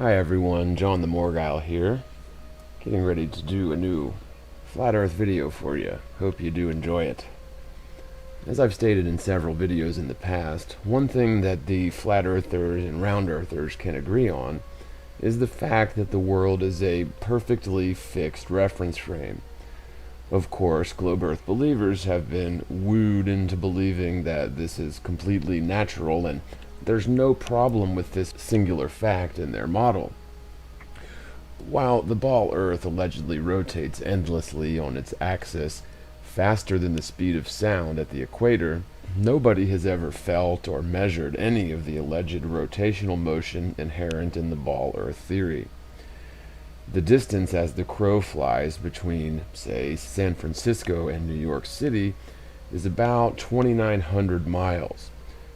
Hi everyone, John TheMorgile here, getting ready to do a new Flat Earth video for you. Hope you do enjoy it. As I've stated in several videos in the past, one thing that the Flat Earthers and Round Earthers can agree on is the fact that the world is a perfectly fixed reference frame. Of course, Globe Earth believers have been wooed into believing that this is completely natural and there's no problem with this singular fact in their model. While the ball Earth allegedly rotates endlessly on its axis faster than the speed of sound at the equator, nobody has ever felt or measured any of the alleged rotational motion inherent in the ball Earth theory. The distance as the crow flies between, say, San Francisco and New York City is about 2,900 miles.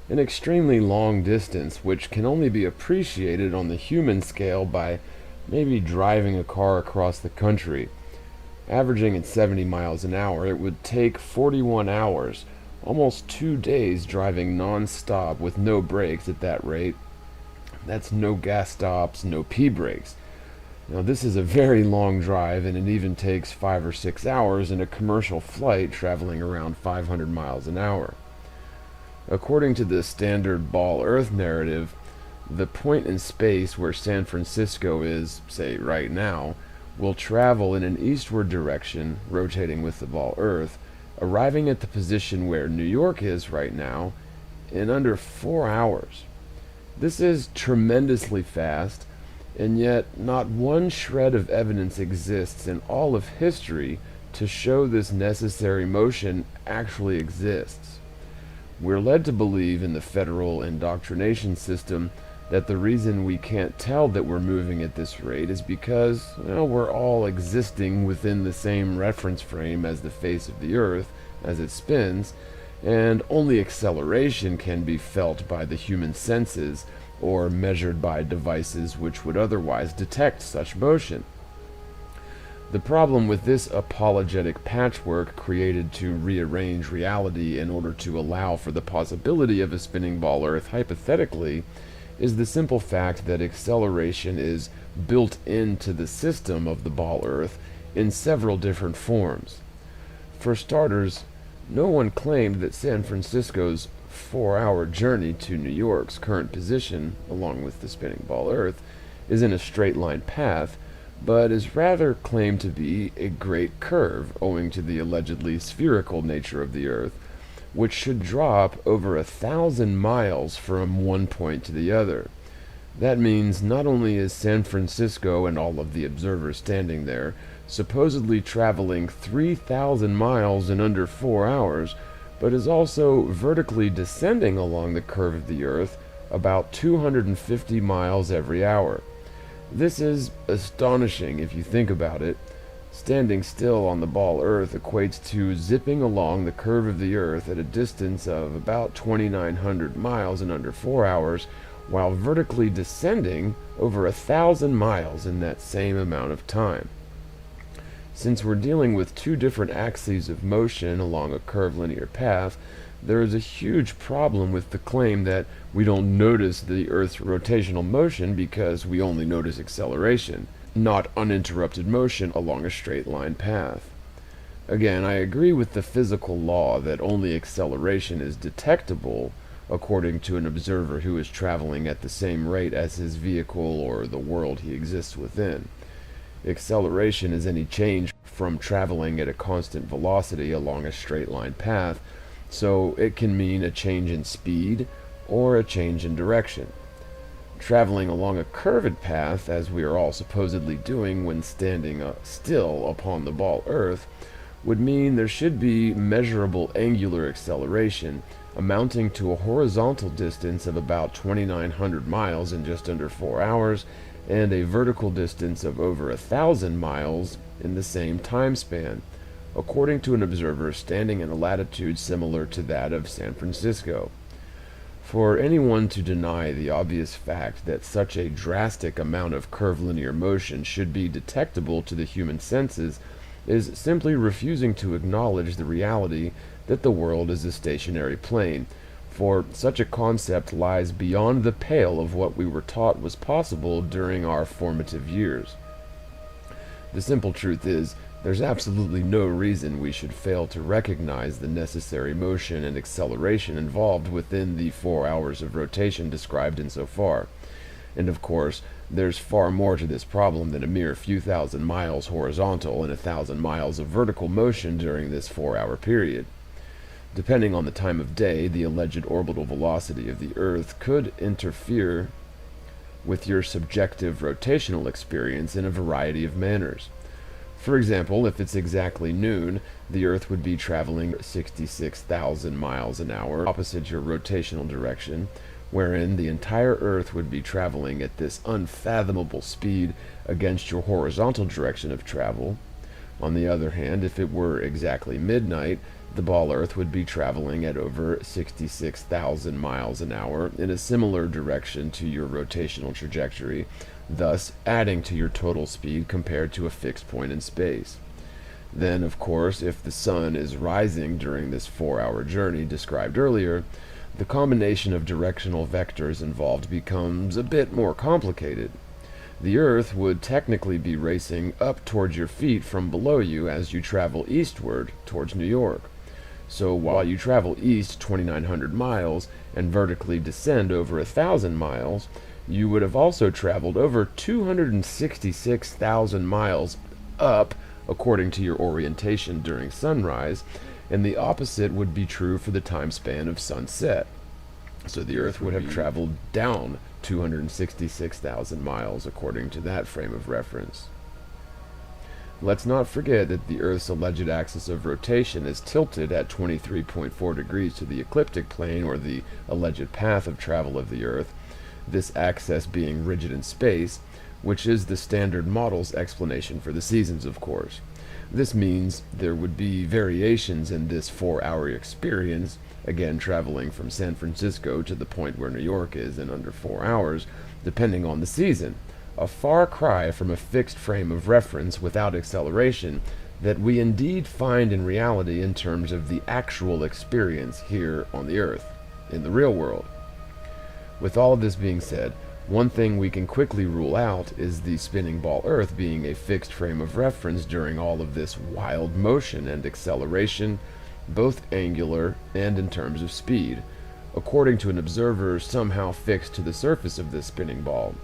An extremely long distance which can only be appreciated on the human scale by maybe driving a car across the country. Averaging at 70 miles an hour, it would take 41 hours, almost 2 days driving non-stop with no brakes at that rate. That's no gas stops, no pee breaks. Now this is a very long drive, and it even takes 5 or 6 hours in a commercial flight traveling around 500 miles an hour. According to the standard ball Earth narrative, the point in space where San Francisco is, say, right now, will travel in an eastward direction, rotating with the ball Earth, arriving at the position where New York is right now in under 4 hours. This is tremendously fast, and yet not one shred of evidence exists in all of history to show this necessary motion actually exists. We're led to believe in the federal indoctrination system that the reason we can't tell that we're moving at this rate is because, we're all existing within the same reference frame as the face of the Earth as it spins, and only acceleration can be felt by the human senses or measured by devices which would otherwise detect such motion. The problem with this apologetic patchwork created to rearrange reality in order to allow for the possibility of a spinning ball Earth hypothetically is the simple fact that acceleration is built into the system of the ball Earth in several different forms. For starters, no one claimed that San Francisco's 4-hour journey to New York's current position, along with the spinning ball Earth, is in a straight line path, but is rather claimed to be a great curve owing to the allegedly spherical nature of the Earth, which should drop over 1,000 miles from one point to the other. That means not only is San Francisco and all of the observers standing there supposedly traveling 3,000 miles in under 4 hours, but is also vertically descending along the curve of the Earth about 250 miles every hour. This is astonishing if you think about it. Standing still on the ball Earth equates to zipping along the curve of the Earth at a distance of about 2,900 miles in under 4 hours, while vertically descending over 1,000 miles in that same amount of time. Since we're dealing with two different axes of motion along a curvilinear path, there is a huge problem with the claim that we don't notice the Earth's rotational motion because we only notice acceleration, not uninterrupted motion along a straight line path. Again, I agree with the physical law that only acceleration is detectable according to an observer who is traveling at the same rate as his vehicle or the world he exists within. Acceleration is any change from traveling at a constant velocity along a straight line path, so it can mean a change in speed or a change in direction. Traveling along a curved path, as we are all supposedly doing when standing still upon the ball Earth, would mean there should be measurable angular acceleration amounting to a horizontal distance of about 2,900 miles in just under 4 hours and a vertical distance of over 1,000 miles in the same time span, according to an observer standing in a latitude similar to that of San Francisco. For anyone to deny the obvious fact that such a drastic amount of curvilinear motion should be detectable to the human senses is simply refusing to acknowledge the reality that the world is a stationary plane, for such a concept lies beyond the pale of what we were taught was possible during our formative years. The simple truth is, there's absolutely no reason we should fail to recognize the necessary motion and acceleration involved within the 4 hours of rotation described insofar. And of course, there's far more to this problem than a mere few thousand miles horizontal and 1,000 miles of vertical motion during this 4-hour period. Depending on the time of day, the alleged orbital velocity of the Earth could interfere with your subjective rotational experience in a variety of manners. For example, if it's exactly noon, the Earth would be traveling 66,000 miles an hour opposite your rotational direction, wherein the entire Earth would be traveling at this unfathomable speed against your horizontal direction of travel. On the other hand, if it were exactly midnight, the ball Earth would be traveling at over 66,000 miles an hour in a similar direction to your rotational trajectory, thus adding to your total speed compared to a fixed point in space. Then, of course, if the sun is rising during this 4-hour journey described earlier, the combination of directional vectors involved becomes a bit more complicated. The Earth would technically be racing up towards your feet from below you as you travel eastward towards New York. So while you travel east 2,900 miles and vertically descend over 1,000 miles, you would have also traveled over 266,000 miles up according to your orientation during sunrise, and the opposite would be true for the time span of sunset. So the Earth would have traveled down 266,000 miles according to that frame of reference. Let's not forget that the Earth's alleged axis of rotation is tilted at 23.4 degrees to the ecliptic plane, or the alleged path of travel of the Earth, this axis being rigid in space, which is the standard model's explanation for the seasons, of course. This means there would be variations in this 4-hour experience, again traveling from San Francisco to the point where New York is in under 4 hours, depending on the season. A far cry from a fixed frame of reference without acceleration that we indeed find in reality in terms of the actual experience here on the Earth, in the real world. With all of this being said, one thing we can quickly rule out is the spinning ball Earth being a fixed frame of reference during all of this wild motion and acceleration, both angular and in terms of speed, according to an observer somehow fixed to the surface of this spinning ball.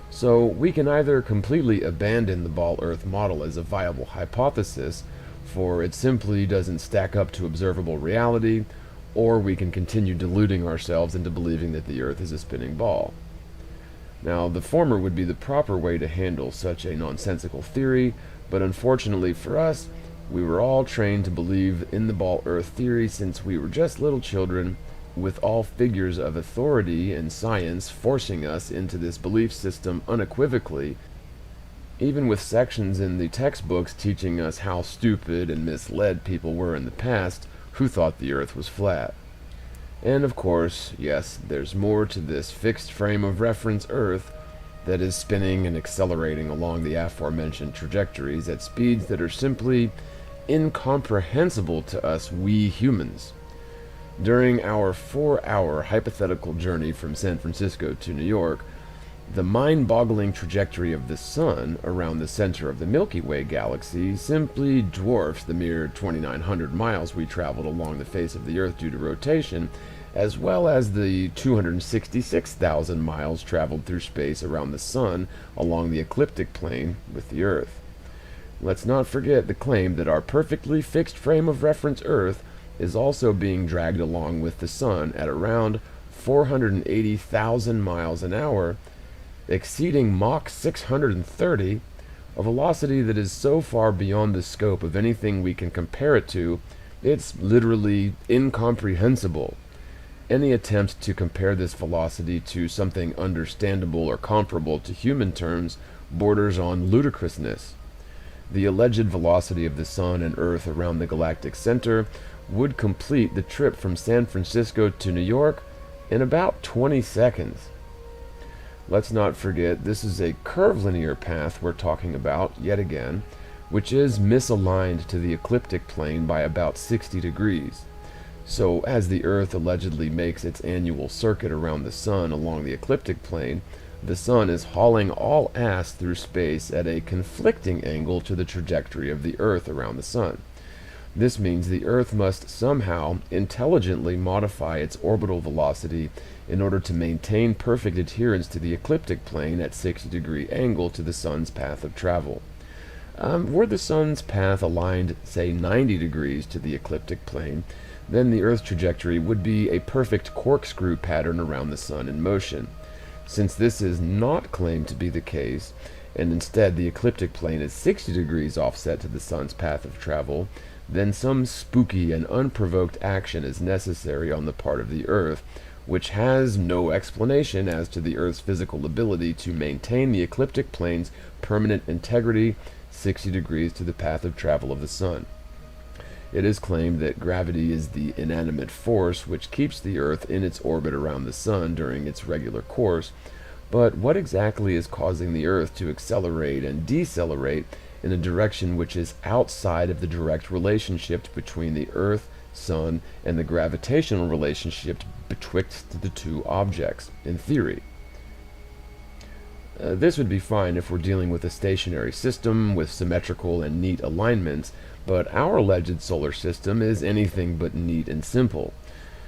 So we can either completely abandon the ball Earth model as a viable hypothesis, for it simply doesn't stack up to observable reality, or we can continue deluding ourselves into believing that the Earth is a spinning ball. Now, the former would be the proper way to handle such a nonsensical theory, but unfortunately for us, we were all trained to believe in the ball Earth theory since we were just little children, with all figures of authority and science forcing us into this belief system unequivocally, even with sections in the textbooks teaching us how stupid and misled people were in the past who thought the Earth was flat. And of course, yes, there's more to this fixed frame of reference Earth that is spinning and accelerating along the aforementioned trajectories at speeds that are simply incomprehensible to us we humans. During our 4-hour hypothetical journey from San Francisco to New York, the mind-boggling trajectory of the Sun around the center of the Milky Way galaxy simply dwarfs the mere 2,900 miles we traveled along the face of the Earth due to rotation, as well as the 266,000 miles traveled through space around the Sun along the ecliptic plane with the Earth. Let's not forget the claim that our perfectly fixed frame of reference Earth is also being dragged along with the Sun at around 480,000 miles an hour, exceeding Mach 630, a velocity that is so far beyond the scope of anything we can compare it to, it's literally incomprehensible. Any attempt to compare this velocity to something understandable or comparable to human terms borders on ludicrousness. The alleged velocity of the Sun and Earth around the galactic center would complete the trip from San Francisco to New York in about 20 seconds. Let's not forget this is a curvilinear path we're talking about, yet again, which is misaligned to the ecliptic plane by about 60 degrees. So, as the Earth allegedly makes its annual circuit around the Sun along the ecliptic plane, the Sun is hauling all ass through space at a conflicting angle to the trajectory of the Earth around the Sun. This means the Earth must somehow intelligently modify its orbital velocity in order to maintain perfect adherence to the ecliptic plane at 60-degree angle to the Sun's path of travel. Were the Sun's path aligned, say, 90 degrees to the ecliptic plane, then the Earth's trajectory would be a perfect corkscrew pattern around the Sun in motion. Since this is not claimed to be the case, and instead the ecliptic plane is 60 degrees offset to the Sun's path of travel, then some spooky and unprovoked action is necessary on the part of the Earth, which has no explanation as to the Earth's physical ability to maintain the ecliptic plane's permanent integrity 60 degrees to the path of travel of the Sun. It is claimed that gravity is the inanimate force which keeps the Earth in its orbit around the Sun during its regular course, but what exactly is causing the Earth to accelerate and decelerate in a direction which is outside of the direct relationship between the Earth, Sun, and the gravitational relationship betwixt the two objects, in theory? This would be fine if we're dealing with a stationary system with symmetrical and neat alignments, but our alleged solar system is anything but neat and simple.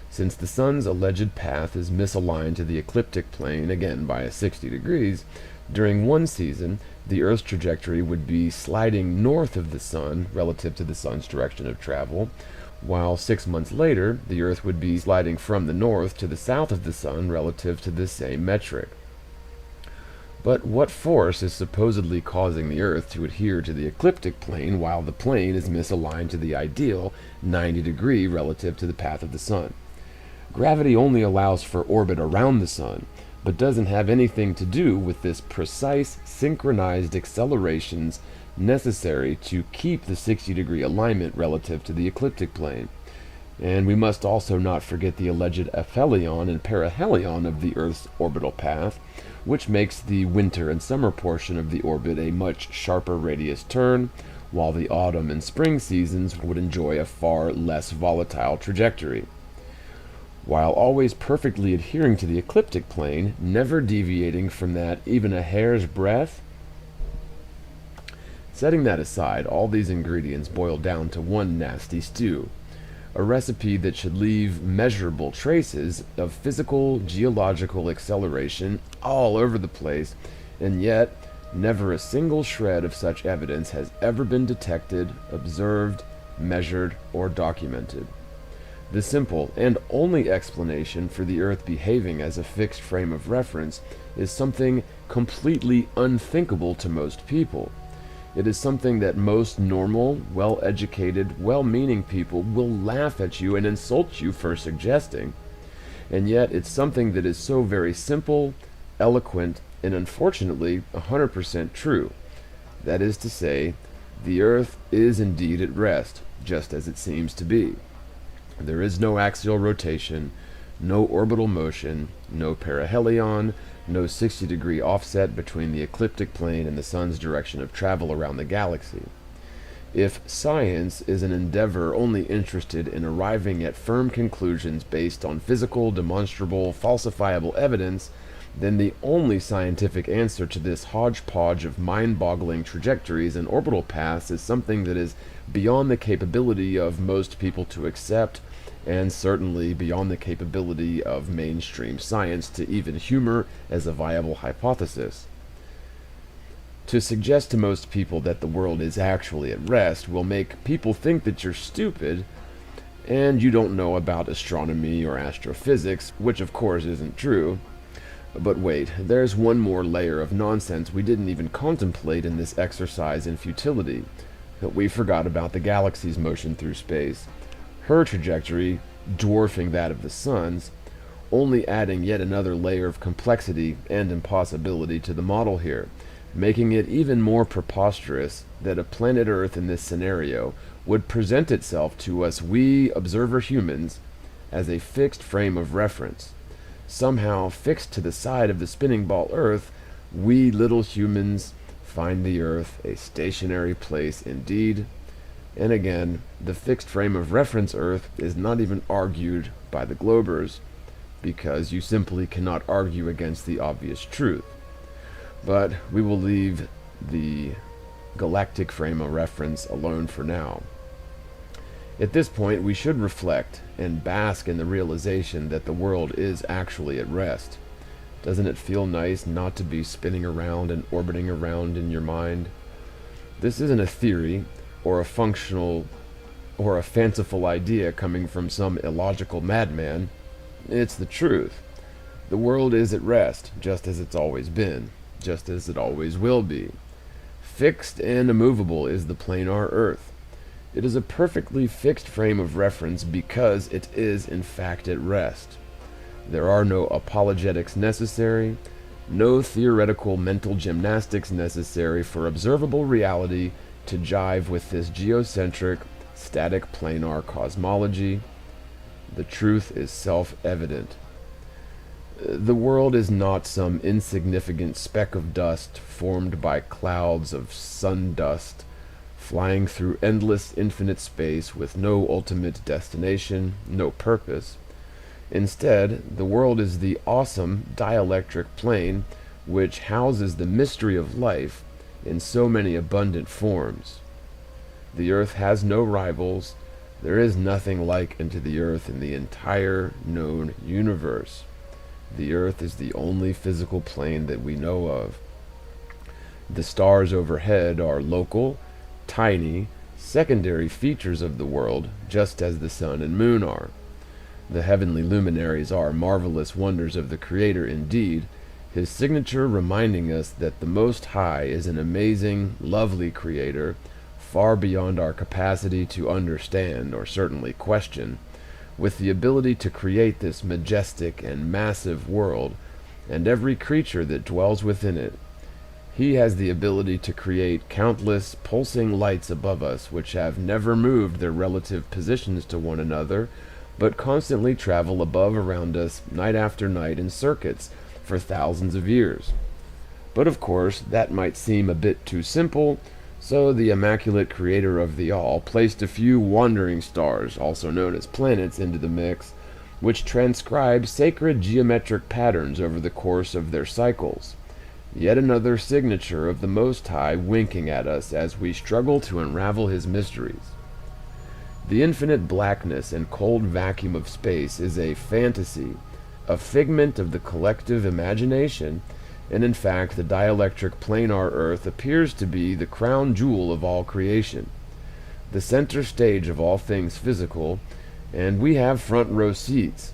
Since the Sun's alleged path is misaligned to the ecliptic plane, again by 60 degrees, during one season, the Earth's trajectory would be sliding north of the Sun relative to the Sun's direction of travel, while 6 months later, the Earth would be sliding from the north to the south of the Sun relative to this same metric. But what force is supposedly causing the Earth to adhere to the ecliptic plane while the plane is misaligned to the ideal 90-degree relative to the path of the Sun? Gravity only allows for orbit around the Sun, but doesn't have anything to do with this precise synchronized accelerations necessary to keep the 60-degree alignment relative to the ecliptic plane. And we must also not forget the alleged aphelion and perihelion of the Earth's orbital path, which makes the winter and summer portion of the orbit a much sharper radius turn, while the autumn and spring seasons would enjoy a far less volatile trajectory. While always perfectly adhering to the ecliptic plane, never deviating from that even a hair's breadth. Setting that aside, all these ingredients boil down to one nasty stew. A recipe that should leave measurable traces of physical, geological acceleration all over the place, and yet never a single shred of such evidence has ever been detected, observed, measured, or documented. The simple and only explanation for the Earth behaving as a fixed frame of reference is something completely unthinkable to most people. It is something that most normal, well-educated, well-meaning people will laugh at you and insult you for suggesting. And yet it's something that is so very simple, eloquent, and unfortunately 100% true. That is to say, the Earth is indeed at rest, just as it seems to be. There is no axial rotation, no orbital motion, no perihelion, no 60-degree offset between the ecliptic plane and the Sun's direction of travel around the galaxy. If science is an endeavor only interested in arriving at firm conclusions based on physical, demonstrable, falsifiable evidence, then the only scientific answer to this hodgepodge of mind-boggling trajectories and orbital paths is something that is beyond the capability of most people to accept, and certainly beyond the capability of mainstream science to even humor as a viable hypothesis. To suggest to most people that the world is actually at rest will make people think that you're stupid and you don't know about astronomy or astrophysics, which of course isn't true. But wait, there's one more layer of nonsense we didn't even contemplate in this exercise in futility. We forgot about the galaxy's motion through space, her trajectory dwarfing that of the Sun's, only adding yet another layer of complexity and impossibility to the model here, making it even more preposterous that a planet Earth in this scenario would present itself to us, we observer humans, as a fixed frame of reference. Somehow fixed to the side of the spinning ball Earth, we little humans find the Earth a stationary place indeed, And again, the fixed frame of reference Earth is not even argued by the Globers, because you simply cannot argue against the obvious truth. But we will leave the galactic frame of reference alone for now. At this point, we should reflect and bask in the realization that the world is actually at rest. Doesn't it feel nice not to be spinning around and orbiting around in your mind? This isn't a theory or a functional or a fanciful idea coming from some illogical madman. It's the truth. The world is at rest, just as it's always been, just as it always will be. Fixed and immovable is the planar Earth. It is a perfectly fixed frame of reference because it is in fact at rest. There are no apologetics necessary, no theoretical mental gymnastics necessary for observable reality to jive with this geocentric, static planar cosmology. The truth is self-evident. The world is not some insignificant speck of dust formed by clouds of sun dust, flying through endless infinite space with no ultimate destination, no purpose. Instead, the world is the awesome dielectric plane which houses the mystery of life in so many abundant forms. The earth has no rivals. There is nothing like unto the earth in the entire known universe. The earth is the only physical plane that we know of. The stars overhead are local, tiny, secondary features of the world, just as the sun and moon are. The heavenly luminaries are marvelous wonders of the Creator indeed, his signature reminding us that the Most High is an amazing, lovely Creator, far beyond our capacity to understand or certainly question, with the ability to create this majestic and massive world, and every creature that dwells within it. He has the ability to create countless pulsing lights above us, which have never moved their relative positions to one another, but constantly travel above around us night after night in circuits for thousands of years. But of course, that might seem a bit too simple, so the immaculate Creator of the all placed a few wandering stars, also known as planets, into the mix, which transcribe sacred geometric patterns over the course of their cycles. Yet another signature of the Most High winking at us as we struggle to unravel his mysteries. The infinite blackness and cold vacuum of space is a fantasy, a figment of the collective imagination, and in fact the dielectric planar Earth appears to be the crown jewel of all creation, the center stage of all things physical, and we have front row seats.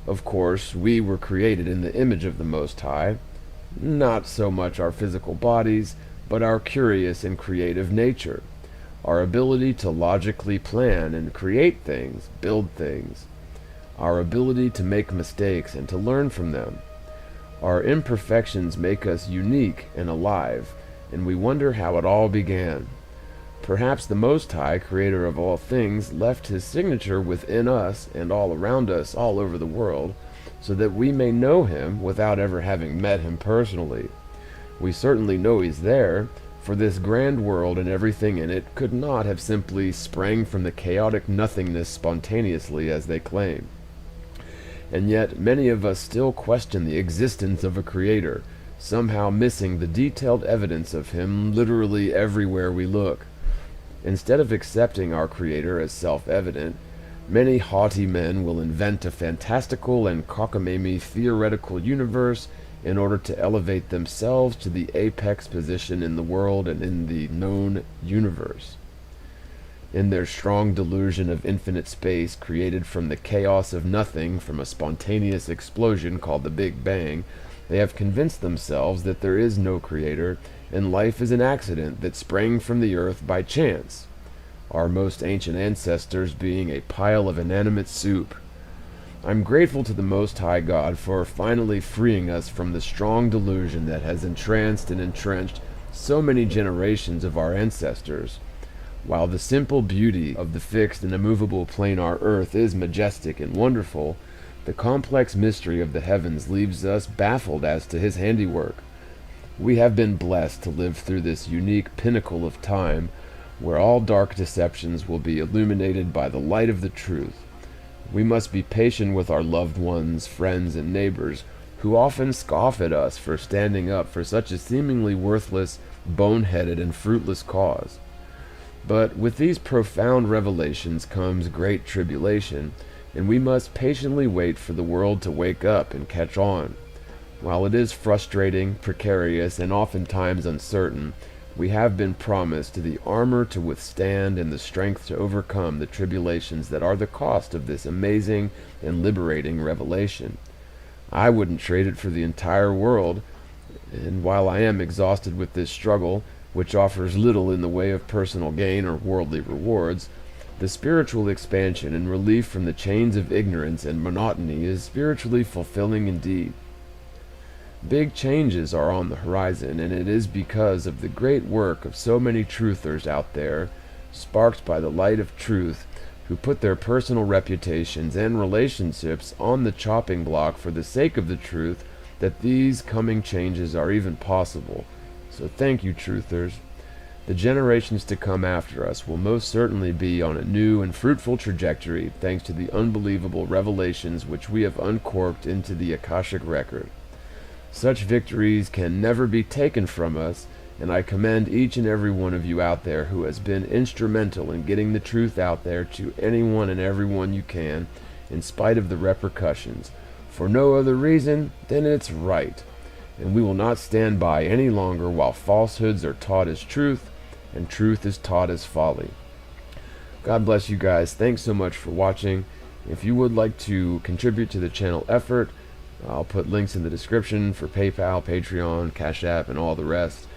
Of course, we were created in the image of the Most High, not so much our physical bodies, but our curious and creative nature, our ability to logically plan and create things, build things, our ability to make mistakes and to learn from them. Our imperfections make us unique and alive, and we wonder how it all began. Perhaps the Most High, Creator of all things, left his signature within us and all around us all over the world, so that we may know him without ever having met him personally. We certainly know he's there, for this grand world and everything in it could not have simply sprang from the chaotic nothingness spontaneously as they claim. And yet many of us still question the existence of a Creator, somehow missing the detailed evidence of him literally everywhere we look. Instead of accepting our Creator as self-evident, many haughty men will invent a fantastical and cockamamie theoretical universe in order to elevate themselves to the apex position in the world and in the known universe. In their strong delusion of infinite space created from the chaos of nothing from a spontaneous explosion called the Big Bang, they have convinced themselves that there is no Creator and life is an accident that sprang from the earth by chance, our most ancient ancestors being a pile of inanimate soup. I'm grateful to the Most High God for finally freeing us from the strong delusion that has entranced and entrenched so many generations of our ancestors. While the simple beauty of the fixed and immovable planar Earth is majestic and wonderful, the complex mystery of the heavens leaves us baffled as to his handiwork. We have been blessed to live through this unique pinnacle of time, where all dark deceptions will be illuminated by the light of the truth. We must be patient with our loved ones, friends, and neighbors, who often scoff at us for standing up for such a seemingly worthless, boneheaded, and fruitless cause. But with these profound revelations comes great tribulation, and we must patiently wait for the world to wake up and catch on. While it is frustrating, precarious, and oftentimes uncertain, we have been promised the armor to withstand and the strength to overcome the tribulations that are the cost of this amazing and liberating revelation. I wouldn't trade it for the entire world, and while I am exhausted with this struggle, which offers little in the way of personal gain or worldly rewards, the spiritual expansion and relief from the chains of ignorance and monotony is spiritually fulfilling indeed. Big changes are on the horizon, and it is because of the great work of so many truthers out there, sparked by the light of truth, who put their personal reputations and relationships on the chopping block for the sake of the truth, that these coming changes are even possible. So thank you, truthers. The generations to come after us will most certainly be on a new and fruitful trajectory thanks to the unbelievable revelations which we have uncorked into the Akashic record. Such victories can never be taken from us, and I commend each and every one of you out there who has been instrumental in getting the truth out there to anyone and everyone you can, in spite of the repercussions, for no other reason than it's right. And we will not stand by any longer while falsehoods are taught as truth, and truth is taught as folly. God bless you guys. Thanks so much for watching. If you would like to contribute to the channel effort, I'll put links in the description for PayPal, Patreon, Cash App, and all the rest.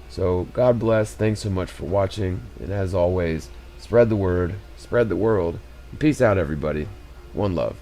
So God bless. Thanks so much for watching. And as always, spread the word, spread the world. And peace out, everybody. One love.